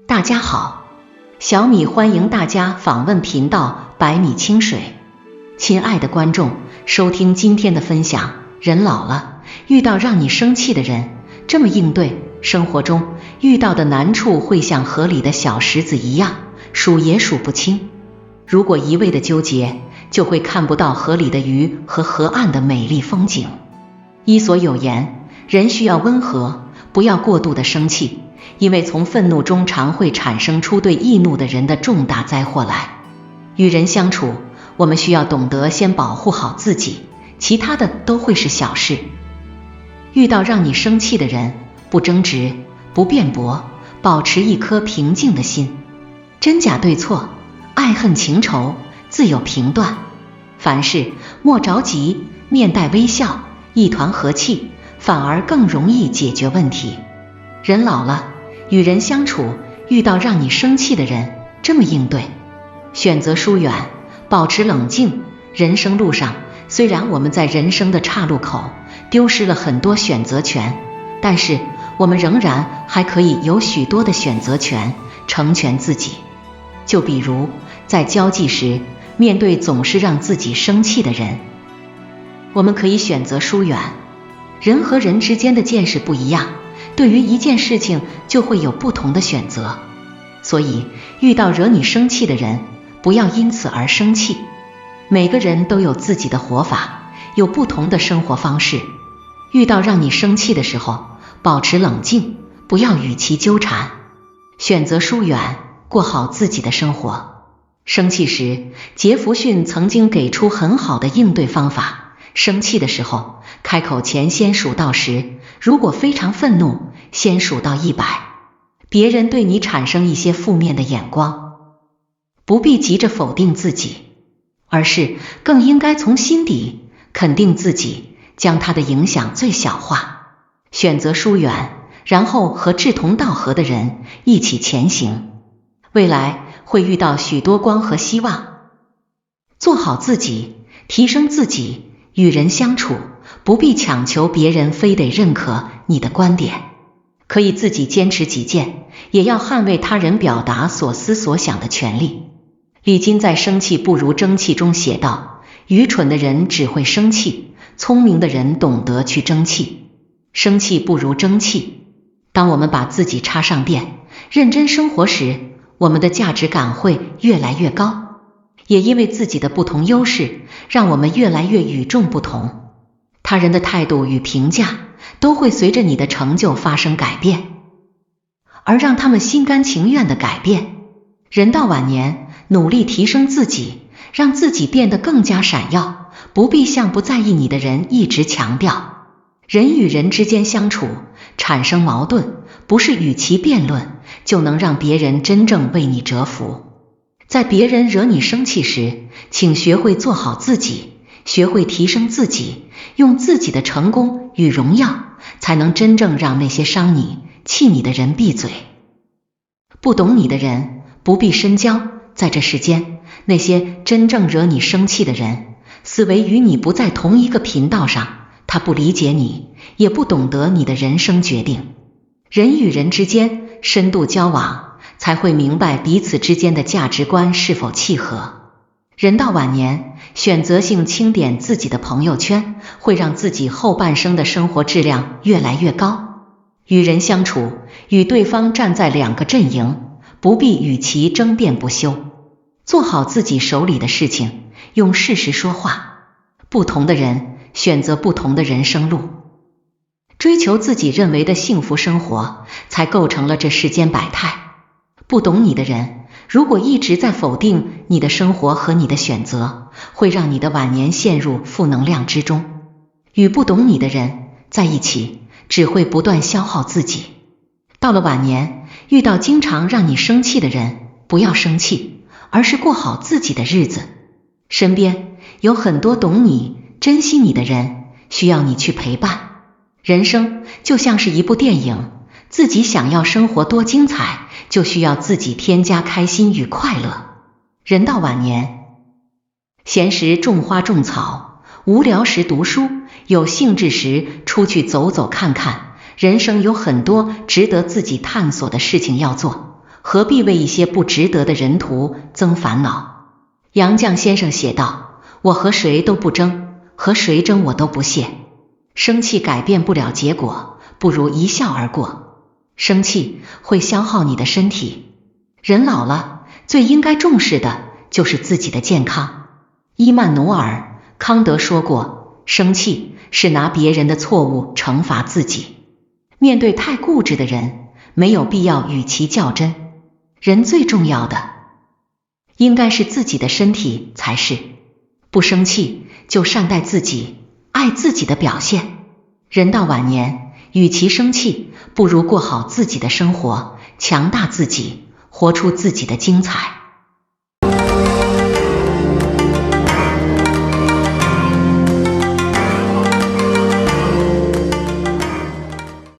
大家好，小米欢迎大家访问频道百米清水。亲爱的观众，收听今天的分享。人老了，遇到让你生气的人，这么应对，生活中遇到的难处会像河里的小石子一样，数也数不清。如果一味的纠结，就会看不到河里的鱼和河岸的美丽风景。伊索有言，人需要温和，不要过度的生气，因为从愤怒中常会产生出对易怒的人的重大灾祸来。与人相处，我们需要懂得先保护好自己，其他的都会是小事。遇到让你生气的人，不争执，不辩驳，保持一颗平静的心。真假对错，爱恨情仇，自有评断。凡事莫着急，面带微笑，一团和气，反而更容易解决问题。人老了，与人相处，遇到让你生气的人，这么应对：选择疏远，保持冷静。人生路上，虽然我们在人生的岔路口丢失了很多选择权，但是我们仍然还可以有许多的选择权，成全自己。就比如在交际时，面对总是让自己生气的人，我们可以选择疏远。人和人之间的见识不一样，对于一件事情就会有不同的选择，所以遇到惹你生气的人，不要因此而生气。每个人都有自己的活法，有不同的生活方式。遇到让你生气的时候，保持冷静，不要与其纠缠，选择疏远，过好自己的生活。生气时，杰弗逊曾经给出很好的应对方法。生气的时候，开口前先数到10，如果非常愤怒，先数到100。别人对你产生一些负面的眼光，不必急着否定自己，而是更应该从心底肯定自己，将它的影响最小化。选择疏远，然后和志同道合的人一起前行，未来会遇到许多光和希望。做好自己，提升自己。与人相处，不必强求别人非得认可你的观点，可以自己坚持己见，也要捍卫他人表达所思所想的权利。李菁在《生气不如争气》中写道，愚蠢的人只会生气，聪明的人懂得去争气。生气不如争气。当我们把自己插上电，认真生活时，我们的价值感会越来越高。也因为自己的不同优势，让我们越来越与众不同。他人的态度与评价都会随着你的成就发生改变，而让他们心甘情愿的改变。人到晚年，努力提升自己，让自己变得更加闪耀，不必向不在意你的人一直强调。人与人之间相处，产生矛盾，不是与其辩论，就能让别人真正为你折服。在别人惹你生气时，请学会做好自己，学会提升自己，用自己的成功与荣耀，才能真正让那些伤你、气你的人闭嘴。不懂你的人，不必深交。在这世间，那些真正惹你生气的人，思维与你不在同一个频道上，他不理解你，也不懂得你的人生决定。人与人之间深度交往，才会明白彼此之间的价值观是否契合。人到晚年，选择性清点自己的朋友圈，会让自己后半生的生活质量越来越高。与人相处，与对方站在两个阵营，不必与其争辩不休。做好自己手里的事情，用事实说话。不同的人，选择不同的人生路。追求自己认为的幸福生活，才构成了这世间百态。不懂你的人，如果一直在否定你的生活和你的选择，会让你的晚年陷入负能量之中。与不懂你的人在一起，只会不断消耗自己。到了晚年，遇到经常让你生气的人，不要生气，而是过好自己的日子。身边有很多懂你、珍惜你的人，需要你去陪伴。人生就像是一部电影，自己想要生活多精彩，就需要自己添加开心与快乐。人到晚年，闲时种花种草，无聊时读书，有兴致时出去走走看看。人生有很多值得自己探索的事情要做，何必为一些不值得的人徒增烦恼？杨绛先生写道，我和谁都不争，和谁争我都不屑。生气改变不了结果，不如一笑而过。生气会消耗你的身体，人老了，最应该重视的就是自己的健康。伊曼努尔·康德说过，生气是拿别人的错误惩罚自己。面对太固执的人，没有必要与其较真。人最重要的应该是自己的身体才是。不生气，就善待自己，爱自己的表现。人到晚年，与其生气，不如过好自己的生活，强大自己，活出自己的精彩。